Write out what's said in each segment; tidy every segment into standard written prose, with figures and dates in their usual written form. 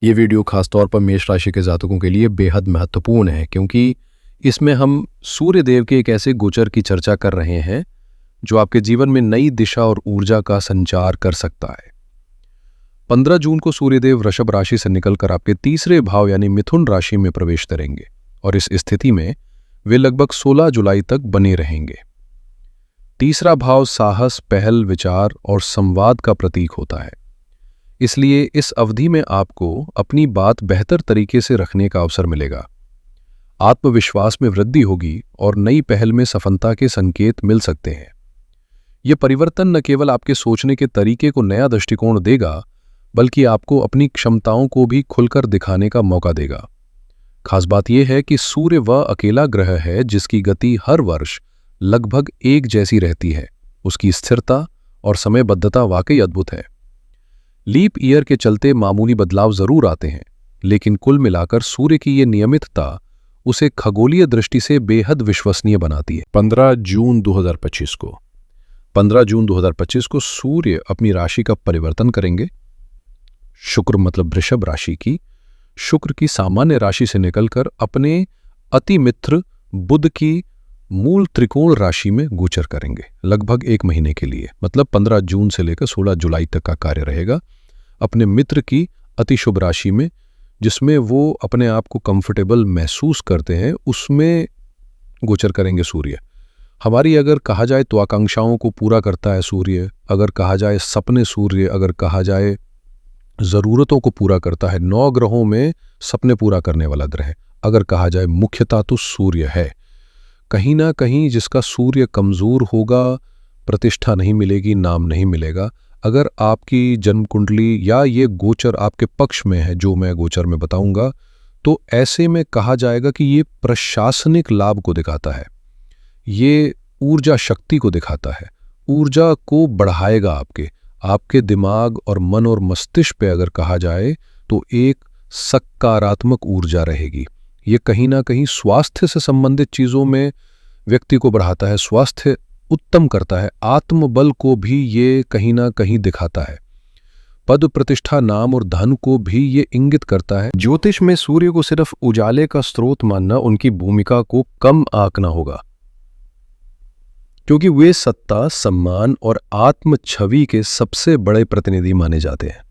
ये वीडियो खासतौर पर मेष राशि के जातकों के लिए बेहद महत्वपूर्ण है क्योंकि इसमें हम सूर्य देव के एक ऐसे गोचर की चर्चा कर रहे हैं जो आपके जीवन में नई दिशा और ऊर्जा का संचार कर सकता है। 15 जून को सूर्यदेव वृषभ राशि से निकलकर आपके तीसरे भाव यानी मिथुन राशि में प्रवेश करेंगे और इस स्थिति में वे लगभग 16 जुलाई तक बने रहेंगे। तीसरा भाव साहस, पहल, विचार और संवाद का प्रतीक होता है, इसलिए इस अवधि में आपको अपनी बात बेहतर तरीके से रखने का अवसर मिलेगा। आत्मविश्वास में वृद्धि होगी और नई पहल में सफलता के संकेत मिल सकते हैं। यह परिवर्तन न केवल आपके सोचने के तरीके को नया दृष्टिकोण देगा, बल्कि आपको अपनी क्षमताओं को भी खुलकर दिखाने का मौका देगा। खास बात यह है कि सूर्य वह अकेला ग्रह है जिसकी गति हर वर्ष लगभग एक जैसी रहती है। उसकी स्थिरता और समयबद्धता वाकई अद्भुत है। लीप ईयर के चलते मामूली बदलाव जरूर आते हैं, लेकिन कुल मिलाकर सूर्य की ये नियमितता उसे खगोलीय दृष्टि से बेहद विश्वसनीय बनाती है। 15 जून 2025 को सूर्य अपनी राशि का परिवर्तन करेंगे। शुक्र मतलब वृषभ राशि की शुक्र की सामान्य राशि से निकलकर अपने अति मित्र बुध की मूल त्रिकोण राशि में गोचर करेंगे लगभग एक महीने के लिए। मतलब 15 जून से लेकर 16 जुलाई तक का कार्य रहेगा अपने मित्र की अति शुभ राशि में, जिसमें वो अपने आप को कंफर्टेबल महसूस करते हैं, उसमें गोचर करेंगे सूर्य। हमारी अगर कहा जाए तो आकांक्षाओं को पूरा करता है सूर्य, अगर कहा जाए सपने सूर्य, अगर कहा जाए ज़रूरतों को पूरा करता है। 9 ग्रहों में सपने पूरा करने वाला ग्रह अगर कहा जाए मुख्यतः तो सूर्य है। कहीं ना कहीं जिसका सूर्य कमज़ोर होगा, प्रतिष्ठा नहीं मिलेगी, नाम नहीं मिलेगा। अगर आपकी जन्म कुंडली या ये गोचर आपके पक्ष में है, जो मैं गोचर में बताऊंगा, तो ऐसे में कहा जाएगा कि ये प्रशासनिक लाभ को दिखाता है, ये ऊर्जा शक्ति को दिखाता है, ऊर्जा को बढ़ाएगा। आपके दिमाग और मन और मस्तिष्क पे अगर कहा जाए तो एक सकारात्मक ऊर्जा रहेगी। ये कहीं ना कहीं स्वास्थ्य से संबंधित चीज़ों में व्यक्ति को बढ़ाता है, स्वास्थ्य उत्तम करता है, आत्मबल को भी ये कहीं ना कहीं दिखाता है, पद प्रतिष्ठा, नाम और धन को भी ये इंगित करता है। ज्योतिष में सूर्य को सिर्फ उजाले का स्रोत मानना उनकी भूमिका को कम आंकना होगा, क्योंकि वे सत्ता, सम्मान और आत्म छवि के सबसे बड़े प्रतिनिधि माने जाते हैं।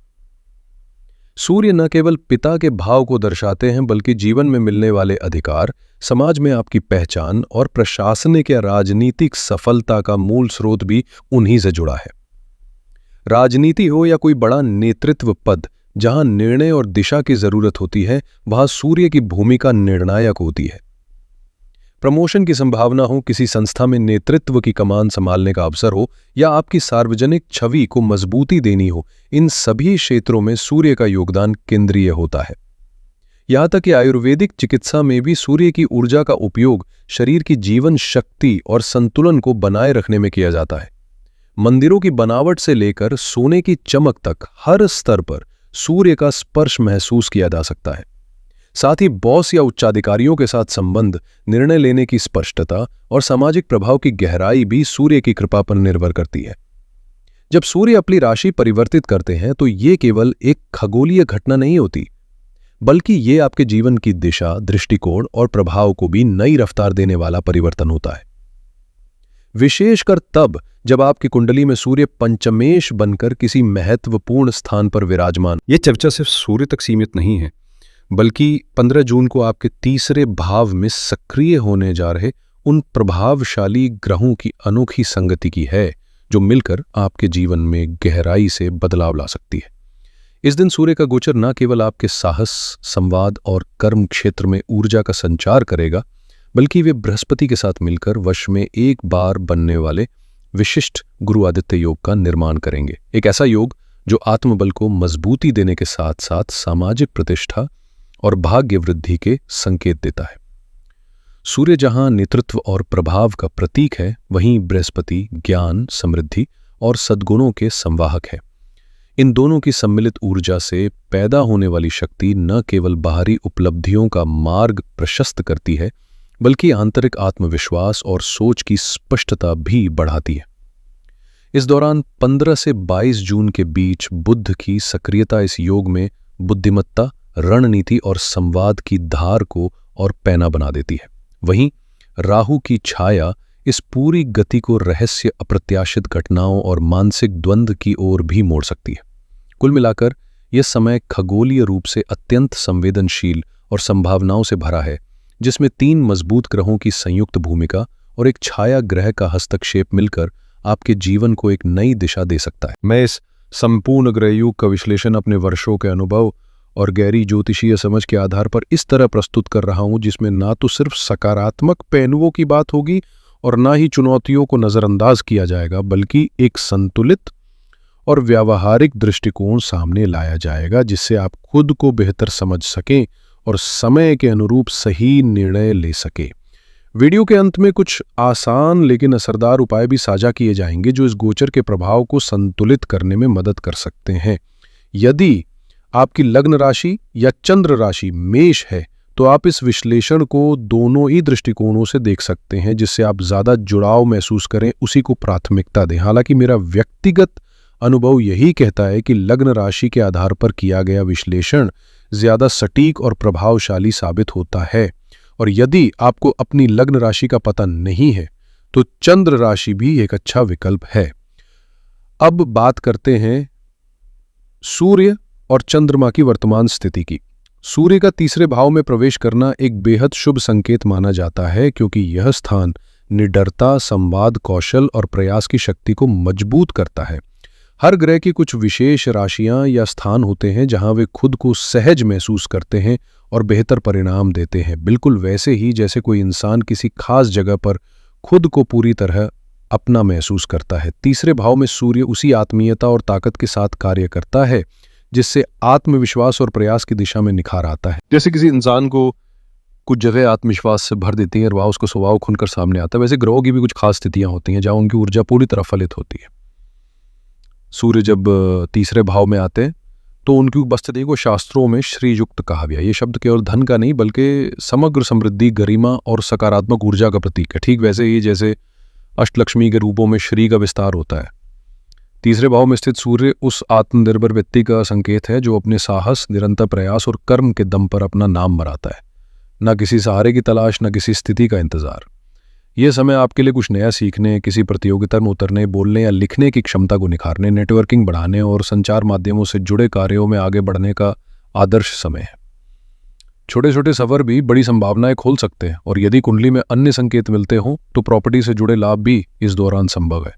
सूर्य न केवल पिता के भाव को दर्शाते हैं, बल्कि जीवन में मिलने वाले अधिकार, समाज में आपकी पहचान और प्रशासनिक या राजनीतिक सफलता का मूल स्रोत भी उन्हीं से जुड़ा है। राजनीति हो या कोई बड़ा नेतृत्व पद, जहां निर्णय और दिशा की जरूरत होती है, वहां सूर्य की भूमिका निर्णायक होती है। प्रमोशन की संभावना हो, किसी संस्था में नेतृत्व की कमान संभालने का अवसर हो, या आपकी सार्वजनिक छवि को मजबूती देनी हो, इन सभी क्षेत्रों में सूर्य का योगदान केंद्रीय होता है। यहां तक कि आयुर्वेदिक चिकित्सा में भी सूर्य की ऊर्जा का उपयोग शरीर की जीवन शक्ति और संतुलन को बनाए रखने में किया जाता है। मंदिरों की बनावट से लेकर सोने की चमक तक हर स्तर पर सूर्य का स्पर्श महसूस किया जा सकता है। साथ ही बॉस या उच्चाधिकारियों के साथ संबंध, निर्णय लेने की स्पष्टता और सामाजिक प्रभाव की गहराई भी सूर्य की कृपा पर निर्भर करती है। जब सूर्य अपनी राशि परिवर्तित करते हैं तो ये केवल एक खगोलीय घटना नहीं होती, बल्कि ये आपके जीवन की दिशा, दृष्टिकोण और प्रभाव को भी नई रफ्तार देने वाला परिवर्तन होता है। विशेषकर तब जब आपकी कुंडली में सूर्य पंचमेश बनकर किसी महत्वपूर्ण स्थान पर विराजमान। ये चर्चा सिर्फ सूर्य तक सीमित नहीं है, बल्कि 15 जून को आपके तीसरे भाव में सक्रिय होने जा रहे उन प्रभावशाली ग्रहों की अनोखी संगति की है, जो मिलकर आपके जीवन में गहराई से बदलाव ला सकती है। इस दिन सूर्य का गोचर न केवल आपके साहस, संवाद और कर्म क्षेत्र में ऊर्जा का संचार करेगा, बल्कि वे बृहस्पति के साथ मिलकर वर्ष में एक बार बनने वाले विशिष्ट गुरु आदित्य योग का निर्माण करेंगे। एक ऐसा योग जो आत्मबल को मजबूती देने के साथ साथ सामाजिक प्रतिष्ठा और भाग्य वृद्धि के संकेत देता है। सूर्य जहां नेतृत्व और प्रभाव का प्रतीक है, वहीं बृहस्पति ज्ञान, समृद्धि और सद्गुणों के संवाहक है। इन दोनों की सम्मिलित ऊर्जा से पैदा होने वाली शक्ति न केवल बाहरी उपलब्धियों का मार्ग प्रशस्त करती है, बल्कि आंतरिक आत्मविश्वास और सोच की स्पष्टता भी बढ़ाती है। इस दौरान 15 से 22 जून के बीच बुध की सक्रियता इस योग में बुद्धिमत्ता, रणनीति और संवाद की धार को और पैना बना देती है। वहीं राहु की छाया इस पूरी गति को रहस्य, अप्रत्याशित घटनाओं और मानसिक द्वंद्व की ओर भी मोड़ सकती है। कुल मिलाकर यह समय खगोलीय रूप से अत्यंत संवेदनशील और संभावनाओं से भरा है, जिसमें 3 मजबूत ग्रहों की संयुक्त भूमिका और एक छाया ग्रह का हस्तक्षेप मिलकर आपके जीवन को एक नई दिशा दे सकता है। मैं इस संपूर्ण ग्रहयुग का विश्लेषण अपने वर्षों के अनुभव और गहरी ज्योतिषीय समझ के आधार पर इस तरह प्रस्तुत कर रहा हूं, जिसमें ना तो सिर्फ सकारात्मक पहलुओं की बात होगी और ना ही चुनौतियों को नजरअंदाज किया जाएगा, बल्कि एक संतुलित और व्यावहारिक दृष्टिकोण सामने लाया जाएगा, जिससे आप खुद को बेहतर समझ सकें और समय के अनुरूप सही निर्णय ले सकें। वीडियो के अंत में कुछ आसान लेकिन असरदार उपाय भी साझा किए जाएंगे, जो इस गोचर के प्रभाव को संतुलित करने में मदद कर सकते हैं। यदि आपकी लग्न राशि या चंद्र राशि मेष है, तो आप इस विश्लेषण को दोनों ही दृष्टिकोणों से देख सकते हैं, जिससे आप ज्यादा जुड़ाव महसूस करें, उसी को प्राथमिकता दें। हालांकि मेरा व्यक्तिगत अनुभव यही कहता है कि लग्न राशि के आधार पर किया गया विश्लेषण ज्यादा सटीक और प्रभावशाली साबित होता है। और यदि आपको अपनी लग्न राशि का पता नहीं है, तो चंद्र राशि भी एक अच्छा विकल्प है। अब बात करते हैं सूर्य और चंद्रमा की वर्तमान स्थिति की। सूर्य का तीसरे भाव में प्रवेश करना एक बेहद शुभ संकेत माना जाता है, क्योंकि यह स्थान निडरता, संवाद, कौशल और प्रयास की शक्ति को मजबूत करता है। हर ग्रह की कुछ विशेष राशियां या स्थान होते हैं जहां वे खुद को सहज महसूस करते हैं और बेहतर परिणाम देते हैं, बिल्कुल वैसे ही जैसे कोई इंसान किसी खास जगह पर खुद को पूरी तरह अपना महसूस करता है। तीसरे भाव में सूर्य उसी आत्मीयता और ताकत के साथ कार्य करता है, जिससे आत्मविश्वास और प्रयास की दिशा में निखार आता है। जैसे किसी इंसान को कुछ जगह आत्मविश्वास से भर देती है और वह उसको स्वभाव खुलकर सामने आता है, वैसे ग्रहों की भी कुछ खास स्थितियां होती हैं जहां उनकी ऊर्जा पूरी तरह फलित होती है। सूर्य जब तीसरे भाव में आते हैं तो उनकी उपस्थिति को शास्त्रों में श्रीयुक्त कहा गया। ये शब्द केवल धन का नहीं, बल्कि समग्र समृद्धि, गरिमा और सकारात्मक ऊर्जा का प्रतीक है। ठीक वैसे ही जैसे अष्टलक्ष्मी के रूपों में श्री का विस्तार होता है। तीसरे भाव में स्थित सूर्य उस आत्मनिर्भर व्यक्ति का संकेत है जो अपने साहस, निरंतर प्रयास और कर्म के दम पर अपना नाम मराता है। न किसी सहारे की तलाश, न किसी स्थिति का इंतजार। यह समय आपके लिए कुछ नया सीखने, किसी प्रतियोगिता में उतरने, बोलने या लिखने की क्षमता को निखारने, नेटवर्किंग बढ़ाने और संचार माध्यमों से जुड़े कार्यों में आगे बढ़ने का आदर्श समय है। छोटे छोटे सफर भी बड़ी संभावनाएं खोल सकते हैं, और यदि कुंडली में अन्य संकेत मिलते हों तो प्रॉपर्टी से जुड़े लाभ भी इस दौरान संभव है।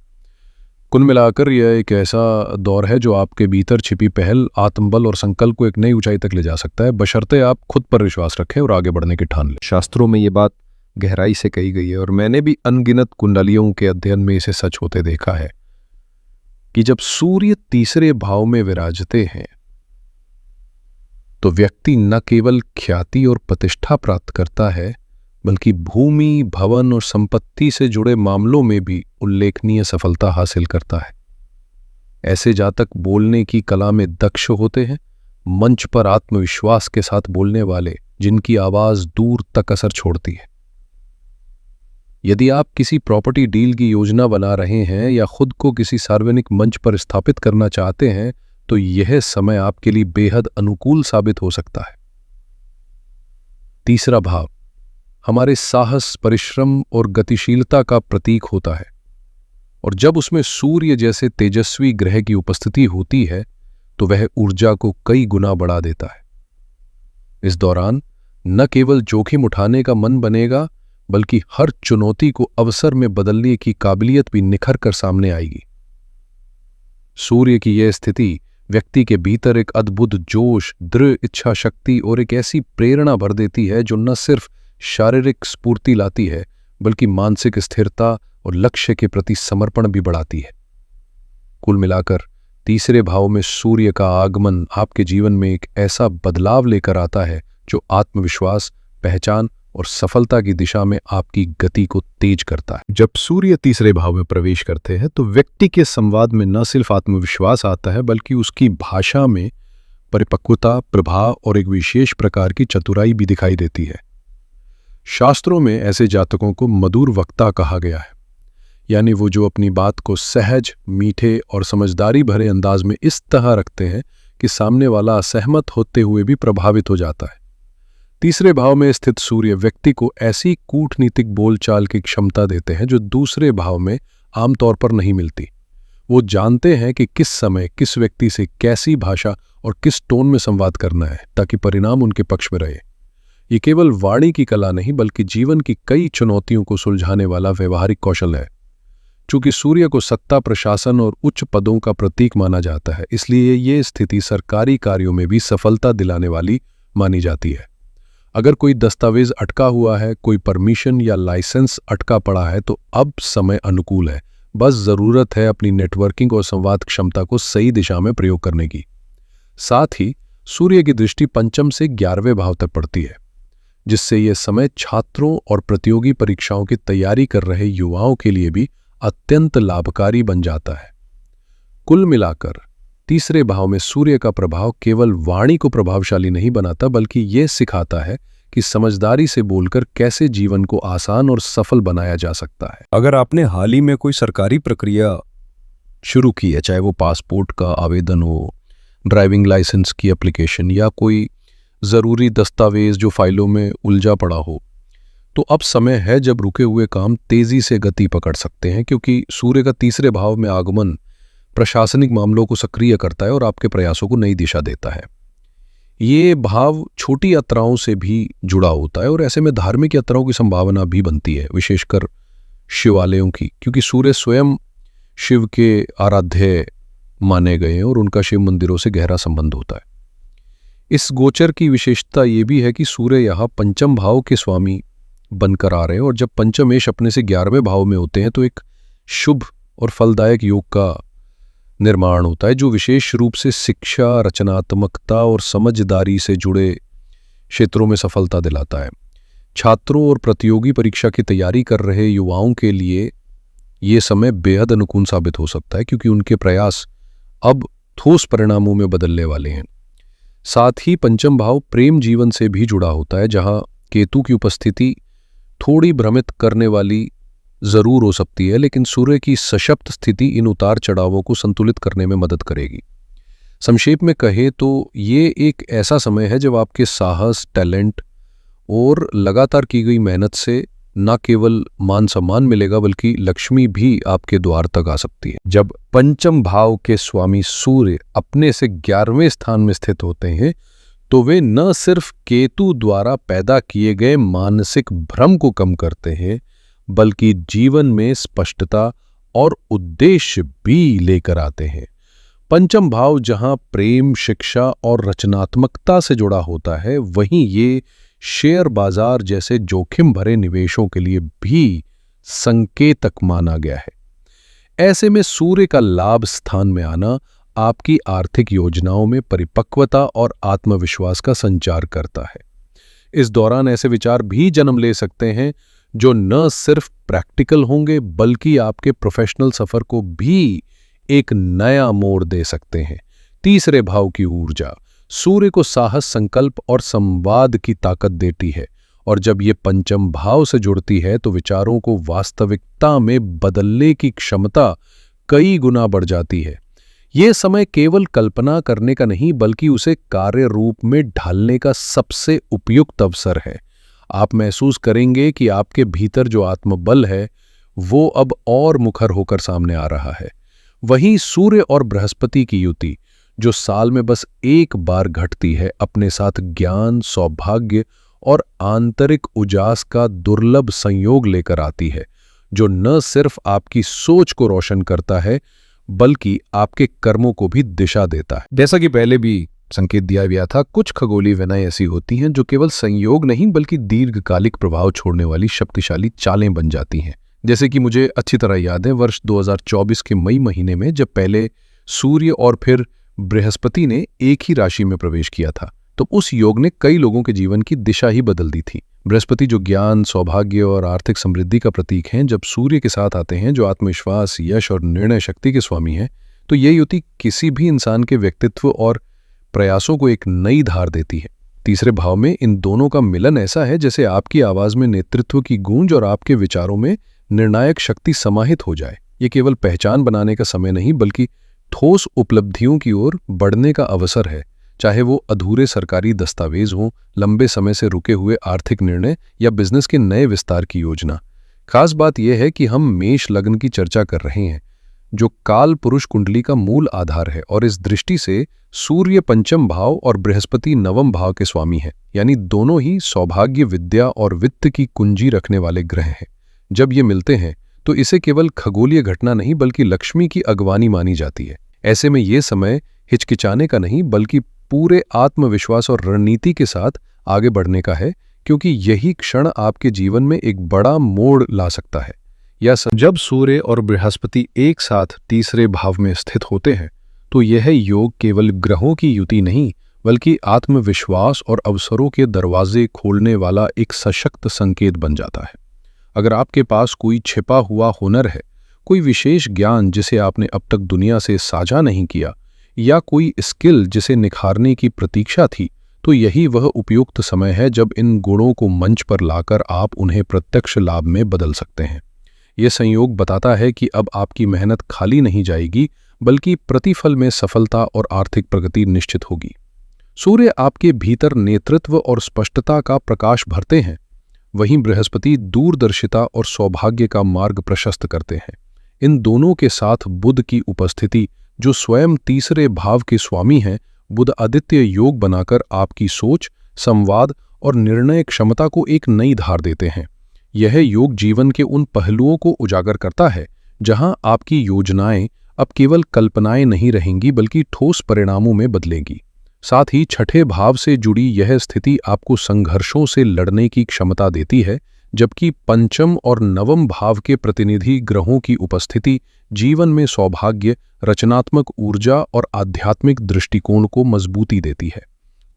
कुल मिलाकर यह एक ऐसा दौर है जो आपके भीतर छिपी पहल, आत्मबल और संकल्प को एक नई ऊंचाई तक ले जा सकता है, बशर्ते आप खुद पर विश्वास रखें और आगे बढ़ने की ठान लें। शास्त्रों में ये बात गहराई से कही गई है, और मैंने भी अनगिनत कुंडलियों के अध्ययन में इसे सच होते देखा है कि जब सूर्य तीसरे भाव में विराजते हैं तो व्यक्ति न केवल ख्याति और प्रतिष्ठा प्राप्त करता है, बल्कि भूमि, भवन और संपत्ति से जुड़े मामलों में भी उल्लेखनीय सफलता हासिल करता है। ऐसे जातक बोलने की कला में दक्ष होते हैं, मंच पर आत्मविश्वास के साथ बोलने वाले, जिनकी आवाज दूर तक असर छोड़ती है। यदि आप किसी प्रॉपर्टी डील की योजना बना रहे हैं या खुद को किसी सार्वजनिक मंच पर स्थापित करना चाहते हैं, तो यह समय आपके लिए बेहद अनुकूल साबित हो सकता है। तीसरा भाव हमारे साहस, परिश्रम और गतिशीलता का प्रतीक होता है, और जब उसमें सूर्य जैसे तेजस्वी ग्रह की उपस्थिति होती है तो वह ऊर्जा को कई गुना बढ़ा देता है। इस दौरान न केवल जोखिम उठाने का मन बनेगा, बल्कि हर चुनौती को अवसर में बदलने की काबिलियत भी निखर कर सामने आएगी। सूर्य की यह स्थिति व्यक्ति के भीतर एक अद्भुत जोश, दृढ़ इच्छा शक्ति और एक ऐसी प्रेरणा भर देती है जो न सिर्फ शारीरिक स्फूर्ति लाती है, बल्कि मानसिक स्थिरता और लक्ष्य के प्रति समर्पण भी बढ़ाती है। कुल मिलाकर तीसरे भाव में सूर्य का आगमन आपके जीवन में एक ऐसा बदलाव लेकर आता है जो आत्मविश्वास, पहचान और सफलता की दिशा में आपकी गति को तेज करता है। जब सूर्य तीसरे भाव में प्रवेश करते हैं तो व्यक्ति के संवाद में न सिर्फ आत्मविश्वास आता है, बल्कि उसकी भाषा में परिपक्वता, प्रभाव और एक विशेष प्रकार की चतुराई भी दिखाई देती है। शास्त्रों में ऐसे जातकों को मधुर वक्ता कहा गया है, यानी वो जो अपनी बात को सहज, मीठे और समझदारी भरे अंदाज में इस तरह रखते हैं कि सामने वाला असहमत होते हुए भी प्रभावित हो जाता है। तीसरे भाव में स्थित सूर्य व्यक्ति को ऐसी कूटनीतिक बोलचाल की क्षमता देते हैं जो दूसरे भाव में आमतौर पर नहीं मिलती। वो जानते हैं कि किस समय किस व्यक्ति से कैसी भाषा और किस टोन में संवाद करना है ताकि परिणाम उनके पक्ष में रहे। ये केवल वाणी की कला नहीं बल्कि जीवन की कई चुनौतियों को सुलझाने वाला व्यवहारिक कौशल है। चूंकि सूर्य को सत्ता, प्रशासन और उच्च पदों का प्रतीक माना जाता है, इसलिए ये स्थिति सरकारी कार्यों में भी सफलता दिलाने वाली मानी जाती है। अगर कोई दस्तावेज अटका हुआ है, कोई परमिशन या लाइसेंस अटका पड़ा है, तो अब समय अनुकूल है। बस जरूरत है अपनी नेटवर्किंग और संवाद क्षमता को सही दिशा में प्रयोग करने की। साथ ही सूर्य की दृष्टि पंचम से 11वें भाव तक पड़ती है, जिससे यह समय छात्रों और प्रतियोगी परीक्षाओं की तैयारी कर रहे युवाओं के लिए भी अत्यंत लाभकारी बन जाता है। कुल मिलाकर तीसरे भाव में सूर्य का प्रभाव केवल वाणी को प्रभावशाली नहीं बनाता बल्कि यह सिखाता है कि समझदारी से बोलकर कैसे जीवन को आसान और सफल बनाया जा सकता है। अगर आपने हाल ही में कोई सरकारी प्रक्रिया शुरू की है, चाहे वो पासपोर्ट का आवेदन हो, ड्राइविंग लाइसेंस की एप्लीकेशन या कोई ज़रूरी दस्तावेज जो फाइलों में उलझा पड़ा हो, तो अब समय है जब रुके हुए काम तेजी से गति पकड़ सकते हैं, क्योंकि सूर्य का तीसरे भाव में आगमन प्रशासनिक मामलों को सक्रिय करता है और आपके प्रयासों को नई दिशा देता है। ये भाव छोटी यात्राओं से भी जुड़ा होता है और ऐसे में धार्मिक यात्राओं की संभावना भी बनती है, विशेषकर शिवालयों की, क्योंकि सूर्य स्वयं शिव के आराध्य माने गए हैं और उनका शिव मंदिरों से गहरा संबंध होता है। इस गोचर की विशेषता ये भी है कि सूर्य यहाँ पंचम भाव के स्वामी बनकर आ रहे हैं और जब पंचमेश अपने से 11वें भाव में होते हैं तो एक शुभ और फलदायक योग का निर्माण होता है, जो विशेष रूप से शिक्षा, रचनात्मकता और समझदारी से जुड़े क्षेत्रों में सफलता दिलाता है। छात्रों और प्रतियोगी परीक्षा की तैयारी कर रहे युवाओं के लिए ये समय बेहद अनुकूल साबित हो सकता है, क्योंकि उनके प्रयास अब ठोस परिणामों में बदलने वाले हैं। साथ ही पंचम भाव प्रेम जीवन से भी जुड़ा होता है, जहां केतु की उपस्थिति थोड़ी भ्रमित करने वाली जरूर हो सकती है, लेकिन सूर्य की सशक्त स्थिति इन उतार चढ़ावों को संतुलित करने में मदद करेगी। संक्षेप में कहें तो ये एक ऐसा समय है जब आपके साहस, टैलेंट और लगातार की गई मेहनत से न केवल मान सम्मान मिलेगा बल्कि लक्ष्मी भी आपके द्वार तक आ सकती है। जब पंचम भाव के स्वामी सूर्य अपने से 11वें स्थान में स्थित होते हैं तो वे न सिर्फ केतु द्वारा पैदा किए गए मानसिक भ्रम को कम करते हैं बल्कि जीवन में स्पष्टता और उद्देश्य भी लेकर आते हैं। पंचम भाव जहां प्रेम, शिक्षा और रचनात्मकता से जुड़ा होता है, वहीं ये शेयर बाजार जैसे जोखिम भरे निवेशों के लिए भी संकेतक माना गया है। ऐसे में सूर्य का लाभ स्थान में आना आपकी आर्थिक योजनाओं में परिपक्वता और आत्मविश्वास का संचार करता है। इस दौरान ऐसे विचार भी जन्म ले सकते हैं जो न सिर्फ प्रैक्टिकल होंगे बल्कि आपके प्रोफेशनल सफर को भी एक नया मोड़ दे सकते हैं। तीसरे भाव की ऊर्जा सूर्य को साहस, संकल्प और संवाद की ताकत देती है, और जब ये पंचम भाव से जुड़ती है तो विचारों को वास्तविकता में बदलने की क्षमता कई गुना बढ़ जाती है। ये समय केवल कल्पना करने का नहीं बल्कि उसे कार्य रूप में ढालने का सबसे उपयुक्त अवसर है। आप महसूस करेंगे कि आपके भीतर जो आत्मबल है वो अब और मुखर होकर सामने आ रहा है। वहीं सूर्य और बृहस्पति की युति, जो साल में बस एक बार घटती है, अपने साथ ज्ञान, सौभाग्य और आंतरिक उजास का दुर्लभ संयोग लेकर आती है, जो न सिर्फ आपकी सोच को रोशन करता है बल्कि आपके कर्मों को भी दिशा देता है। जैसा कि पहले भी संकेत दिया गया था, कुछ खगोलीय विनाएं ऐसी होती हैं जो केवल संयोग नहीं बल्कि दीर्घकालिक प्रभाव छोड़ने वाली शक्तिशाली चालें बन जाती हैं। जैसे कि मुझे अच्छी तरह याद है वर्ष 2024 के मई महीने में जब पहले सूर्य और फिर बृहस्पति ने एक ही राशि में प्रवेश किया था, तो उस योग ने कई लोगों के जीवन की दिशा ही बदल दी थी। बृहस्पति जो ज्ञान, सौभाग्य और आर्थिक समृद्धि का प्रतीक हैं, जब सूर्य के साथ आते हैं जो आत्मविश्वास, यश और निर्णय शक्ति के स्वामी हैं, तो ये युति किसी भी इंसान के व्यक्तित्व और प्रयासों को एक नई धार देती है। तीसरे भाव में इन दोनों का मिलन ऐसा है जैसे आपकी आवाज में नेतृत्व की गूंज और आपके विचारों में निर्णायक शक्ति समाहित हो जाए। ये केवल पहचान बनाने का समय नहीं बल्कि ठोस उपलब्धियों की ओर बढ़ने का अवसर है, चाहे वो अधूरे सरकारी दस्तावेज हों, लंबे समय से रुके हुए आर्थिक निर्णय या बिजनेस के नए विस्तार की योजना। खास बात यह है कि हम मेष लग्न की चर्चा कर रहे हैं, जो काल पुरुष कुंडली का मूल आधार है, और इस दृष्टि से सूर्य पंचम भाव और बृहस्पति नवम भाव के स्वामी हैं, यानी दोनों ही सौभाग्य, विद्या और वित्त की कुंजी रखने वाले ग्रह हैं। जब ये मिलते हैं तो इसे केवल खगोलीय घटना नहीं बल्कि लक्ष्मी की अगवानी मानी जाती है। ऐसे में ये समय हिचकिचाने का नहीं बल्कि पूरे आत्मविश्वास और रणनीति के साथ आगे बढ़ने का है, क्योंकि यही क्षण आपके जीवन में एक बड़ा मोड़ ला सकता है। जब सूर्य और बृहस्पति एक साथ तीसरे भाव में स्थित होते हैं तो यह योग केवल ग्रहों की युति नहीं बल्कि आत्मविश्वास और अवसरों के दरवाजे खोलने वाला एक सशक्त संकेत बन जाता है। अगर आपके पास कोई छिपा हुआ हुनर है, कोई विशेष ज्ञान जिसे आपने अब तक दुनिया से साझा नहीं किया, या कोई स्किल जिसे निखारने की प्रतीक्षा थी, तो यही वह उपयुक्त समय है जब इन गुणों को मंच पर लाकर आप उन्हें प्रत्यक्ष लाभ में बदल सकते हैं। यह संयोग बताता है कि अब आपकी मेहनत खाली नहीं जाएगी बल्कि प्रतिफल में सफलता और आर्थिक प्रगति निश्चित होगी। सूर्य आपके भीतर नेतृत्व और स्पष्टता का प्रकाश भरते हैं, वहीं बृहस्पति दूरदर्शिता और सौभाग्य का मार्ग प्रशस्त करते हैं। इन दोनों के साथ बुध की उपस्थिति, जो स्वयं तीसरे भाव के स्वामी हैं, बुध आदित्य योग बनाकर आपकी सोच, संवाद और निर्णय क्षमता को एक नई धार देते हैं। यह योग जीवन के उन पहलुओं को उजागर करता है जहां आपकी योजनाएं अब केवल कल्पनाएं नहीं रहेंगी बल्कि ठोस परिणामों में बदलेंगी। साथ ही छठे भाव से जुड़ी यह स्थिति आपको संघर्षों से लड़ने की क्षमता देती है, जबकि पंचम और नवम भाव के प्रतिनिधि ग्रहों की उपस्थिति जीवन में सौभाग्य, रचनात्मक ऊर्जा और आध्यात्मिक दृष्टिकोण को मजबूती देती है।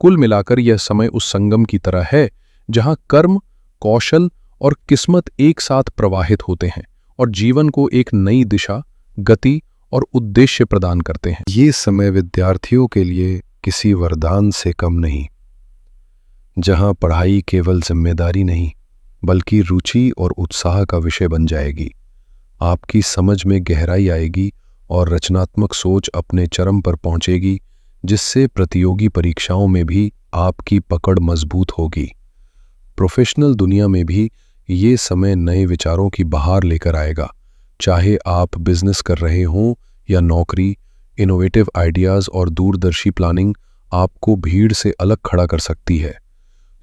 कुल मिलाकर यह समय उस संगम की तरह है जहां कर्म, कौशल और किस्मत एक साथ प्रवाहित होते हैं और जीवन को एक नई दिशा, गति और उद्देश्य प्रदान करते हैं। ये समय विद्यार्थियों के लिए किसी वरदान से कम नहीं, जहां पढ़ाई केवल जिम्मेदारी नहीं बल्कि रुचि और उत्साह का विषय बन जाएगी। आपकी समझ में गहराई आएगी और रचनात्मक सोच अपने चरम पर पहुंचेगी, जिससे प्रतियोगी परीक्षाओं में भी आपकी पकड़ मजबूत होगी। प्रोफेशनल दुनिया में भी ये समय नए विचारों की बहार लेकर आएगा। चाहे आप बिजनेस कर रहे हों या नौकरी, इनोवेटिव आइडियाज़ और दूरदर्शी प्लानिंग आपको भीड़ से अलग खड़ा कर सकती है।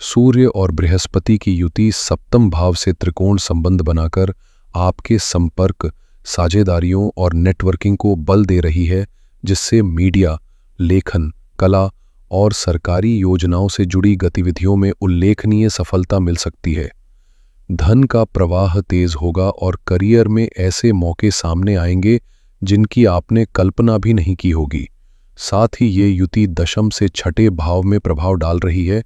सूर्य और बृहस्पति की युति सप्तम भाव से त्रिकोण संबंध बनाकर आपके संपर्क, साझेदारियों और नेटवर्किंग को बल दे रही है, जिससे मीडिया, लेखन, कला और सरकारी योजनाओं से जुड़ी गतिविधियों में उल्लेखनीय सफलता मिल सकती है। धन का प्रवाह तेज होगा और करियर में ऐसे मौके सामने आएंगे जिनकी आपने कल्पना भी नहीं की होगी। साथ ही ये युति दशम से छठे भाव में प्रभाव डाल रही है,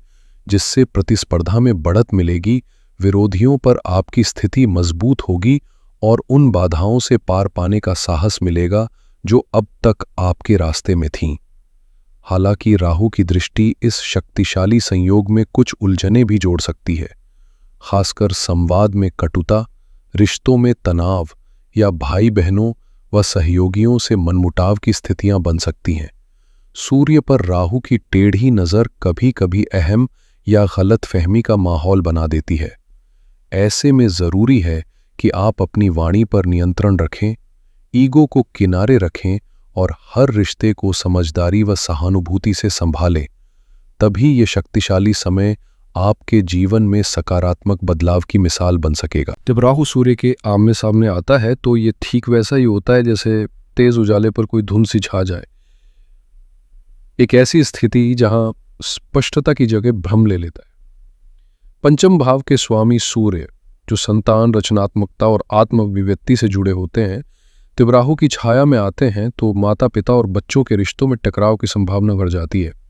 जिससे प्रतिस्पर्धा में बढ़त मिलेगी, विरोधियों पर आपकी स्थिति मजबूत होगी और उन बाधाओं से पार पाने का साहस मिलेगा जो अब तक आपके रास्ते में थीं। हालांकि राहु की दृष्टि इस शक्तिशाली संयोग में कुछ उलझनें भी जोड़ सकती है, खासकर संवाद में कटुता, रिश्तों में तनाव या भाई बहनों व सहयोगियों से मनमुटाव की स्थितियां बन सकती हैं। सूर्य पर राहु की टेढ़ी नज़र कभी कभी अहम या गलत फहमी का माहौल बना देती है। ऐसे में ज़रूरी है कि आप अपनी वाणी पर नियंत्रण रखें, ईगो को किनारे रखें और हर रिश्ते को समझदारी व सहानुभूति से संभालें। तभी ये शक्तिशाली समय आपके जीवन में सकारात्मक बदलाव की मिसाल बन सकेगा। जब राहु सूर्य के आमने सामने आता है तो ये ठीक वैसा ही होता है जैसे तेज उजाले पर कोई धुंध सी छा जाए। एक ऐसी स्थिति जहां स्पष्टता की जगह भ्रम ले लेता है। पंचम भाव के स्वामी सूर्य, जो संतान, रचनात्मकता और आत्मअभिव्यक्ति से जुड़े होते हैं, जब राहु की छाया में आते हैं तो माता पिता और बच्चों के रिश्तों में टकराव की संभावना बढ़ जाती है।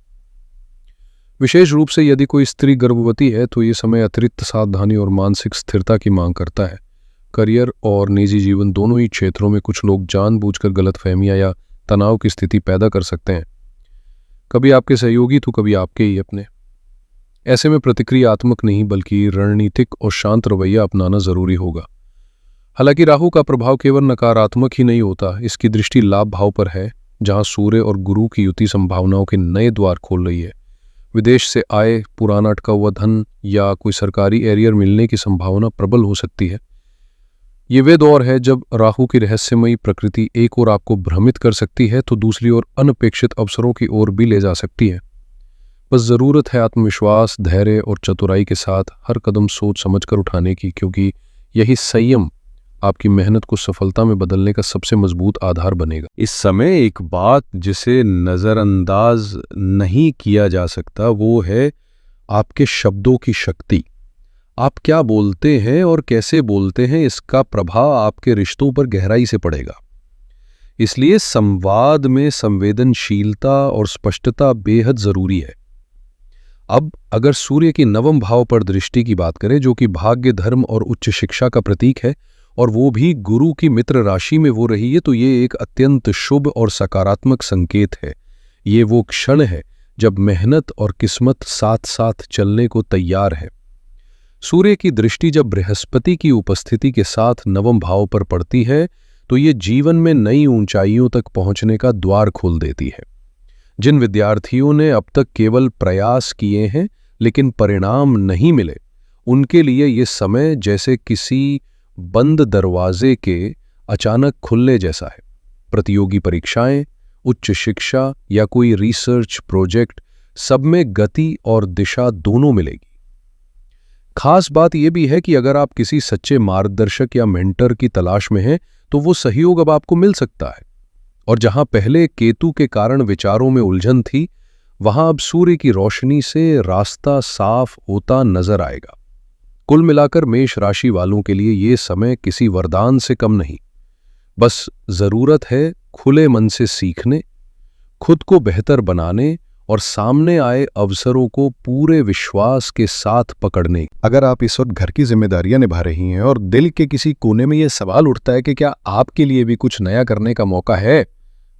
विशेष रूप से यदि कोई स्त्री गर्भवती है तो ये समय अतिरिक्त सावधानी और मानसिक स्थिरता की मांग करता है। करियर और निजी जीवन दोनों ही क्षेत्रों में कुछ लोग जानबूझकर गलतफहमियां या तनाव की स्थिति पैदा कर सकते हैं, कभी आपके सहयोगी तो कभी आपके ही अपने। ऐसे में प्रतिक्रियात्मक नहीं बल्कि रणनीतिक और शांत रवैया अपनाना जरूरी होगा। हालांकि राहु का प्रभाव केवल नकारात्मक ही नहीं होता, इसकी दृष्टि लाभ भाव पर है, जहां सूर्य और गुरु की युति संभावनाओं के नए द्वार खोल रही है। विदेश से आए पुराना अटका हुआ धन या कोई सरकारी एरियर मिलने की संभावना प्रबल हो सकती है। ये वे दौर है जब राहु की रहस्यमयी प्रकृति एक ओर आपको भ्रमित कर सकती है तो दूसरी ओर अनपेक्षित अवसरों की ओर भी ले जा सकती है। बस जरूरत है आत्मविश्वास, धैर्य और चतुराई के साथ हर कदम सोच समझकर उठाने की, क्योंकि यही संयम आपकी मेहनत को सफलता में बदलने का सबसे मजबूत आधार बनेगा। इस समय एक बात जिसे नजरअंदाज नहीं किया जा सकता वो है आपके शब्दों की शक्ति। आप क्या बोलते हैं और कैसे बोलते हैं, इसका प्रभाव आपके रिश्तों पर गहराई से पड़ेगा। इसलिए संवाद में संवेदनशीलता और स्पष्टता बेहद जरूरी है। अब अगर सूर्य की नवम भाव पर दृष्टि की बात करें, जो कि भाग्य, धर्म और उच्च शिक्षा का प्रतीक है, और वो भी गुरु की मित्र राशि में वो रही है, तो ये एक अत्यंत शुभ और सकारात्मक संकेत है। ये वो क्षण है जब मेहनत और किस्मत साथ साथ चलने को तैयार है। सूर्य की दृष्टि जब बृहस्पति की उपस्थिति के साथ नवम भाव पर पड़ती है तो ये जीवन में नई ऊंचाइयों तक पहुंचने का द्वार खोल देती है। जिन विद्यार्थियों ने अब तक केवल प्रयास किए हैं लेकिन परिणाम नहीं मिले, उनके लिए ये समय जैसे किसी बंद दरवाजे के अचानक खुलने जैसा है। प्रतियोगी परीक्षाएं, उच्च शिक्षा या कोई रिसर्च प्रोजेक्ट, सब में गति और दिशा दोनों मिलेगी। खास बात यह भी है कि अगर आप किसी सच्चे मार्गदर्शक या मेंटर की तलाश में हैं तो वो सहयोग अब आपको मिल सकता है। और जहां पहले केतु के कारण विचारों में उलझन थी, वहां अब सूर्य की रोशनी से रास्ता साफ होता नजर आएगा। कुल मिलाकर मेष राशि वालों के लिए ये समय किसी वरदान से कम नहीं। बस जरूरत है खुले मन से सीखने, खुद को बेहतर बनाने और सामने आए अवसरों को पूरे विश्वास के साथ पकड़ने। अगर आप इस वक्त घर की जिम्मेदारियां निभा रही हैं और दिल के किसी कोने में यह सवाल उठता है कि क्या आपके लिए भी कुछ नया करने का मौका है,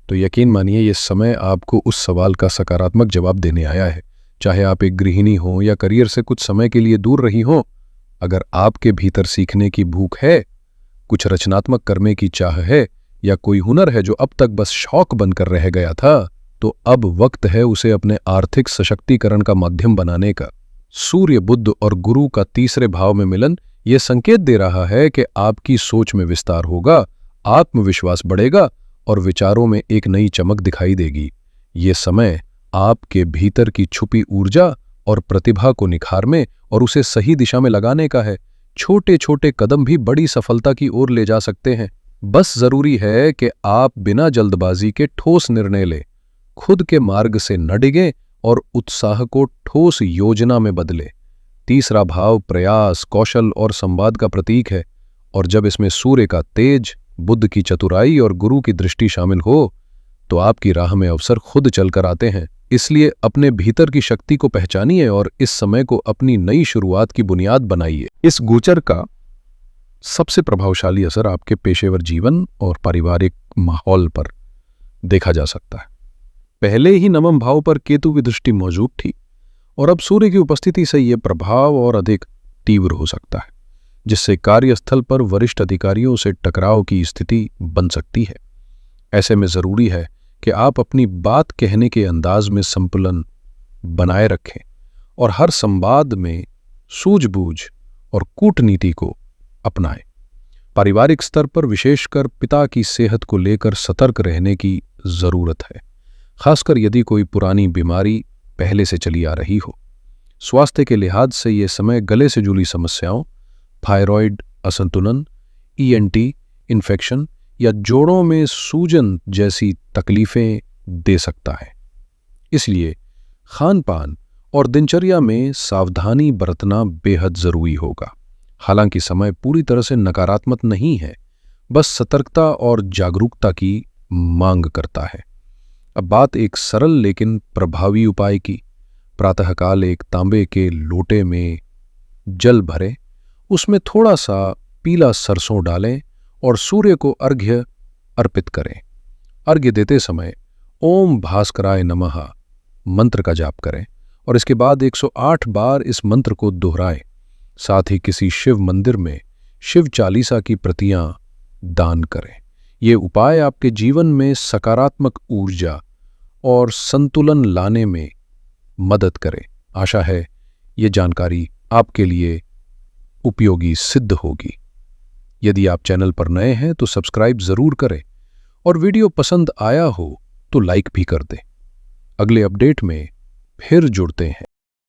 तो यकीन मानिए ये समय आपको उस सवाल का सकारात्मक जवाब देने आया है। चाहे आप एक गृहिणी हो या करियर से कुछ समय के लिए दूर रही हो, अगर आपके भीतर सीखने की भूख है, कुछ रचनात्मक करने की चाह है या कोई हुनर है जो अब तक बस शौक बनकर रह गया था, तो अब वक्त है उसे अपने आर्थिक सशक्तिकरण का माध्यम बनाने का। सूर्य, बुध और गुरु का तीसरे भाव में मिलन यह संकेत दे रहा है कि आपकी सोच में विस्तार होगा, आत्मविश्वास बढ़ेगा और विचारों में एक नई चमक दिखाई देगी। ये समय आपके भीतर की छुपी ऊर्जा और प्रतिभा को निखारने और उसे सही दिशा में लगाने का है। छोटे छोटे कदम भी बड़ी सफलता की ओर ले जा सकते हैं। बस जरूरी है कि आप बिना जल्दबाजी के ठोस निर्णय लें, खुद के मार्ग से न डिगें और उत्साह को ठोस योजना में बदलें। तीसरा भाव प्रयास, कौशल और संवाद का प्रतीक है, और जब इसमें सूर्य का तेज, बुध की चतुराई और गुरु की दृष्टि शामिल हो तो आपकी राह में अवसर खुद चलकर आते हैं। इसलिए अपने भीतर की शक्ति को पहचानिए और इस समय को अपनी नई शुरुआत की बुनियाद बनाइए। इस गोचर का सबसे प्रभावशाली असर आपके पेशेवर जीवन और पारिवारिक माहौल पर देखा जा सकता है। पहले ही नवम भाव पर केतु की दृष्टि मौजूद थी और अब सूर्य की उपस्थिति से यह प्रभाव और अधिक तीव्र हो सकता है, जिससे कार्यस्थल पर वरिष्ठ अधिकारियों से टकराव की स्थिति बन सकती है। ऐसे में जरूरी है कि आप अपनी बात कहने के अंदाज में संतुलन बनाए रखें और हर संवाद में सूझबूझ और कूटनीति को अपनाएं। पारिवारिक स्तर पर विशेषकर पिता की सेहत को लेकर सतर्क रहने की जरूरत है, खासकर यदि कोई पुरानी बीमारी पहले से चली आ रही हो। स्वास्थ्य के लिहाज से ये समय गले से जुड़ी समस्याओं, थायराइड असंतुलन, ईएनटी इन्फेक्शन या जोड़ों में सूजन जैसी तकलीफें दे सकता है। इसलिए खान-पान और दिनचर्या में सावधानी बरतना बेहद जरूरी होगा। हालांकि समय पूरी तरह से नकारात्मक नहीं है, बस सतर्कता और जागरूकता की मांग करता है। अब बात एक सरल लेकिन प्रभावी उपाय की। प्रातःकाल एक तांबे के लोटे में जल भरें, उसमें थोड़ा सा पीला सरसों डालें और सूर्य को अर्घ्य अर्पित करें। अर्घ्य देते समय ओम भास्कराय नमः मंत्र का जाप करें और इसके बाद 108 बार इस मंत्र को दोहराएं। साथ ही किसी शिव मंदिर में शिव चालीसा की प्रतियां दान करें। ये उपाय आपके जीवन में सकारात्मक ऊर्जा और संतुलन लाने में मदद करें। आशा है ये जानकारी आपके लिए उपयोगी सिद्ध होगी। यदि आप चैनल पर नए हैं तो सब्सक्राइब जरूर करें और वीडियो पसंद आया हो तो लाइक भी कर दें। अगले अपडेट में फिर जुड़ते हैं।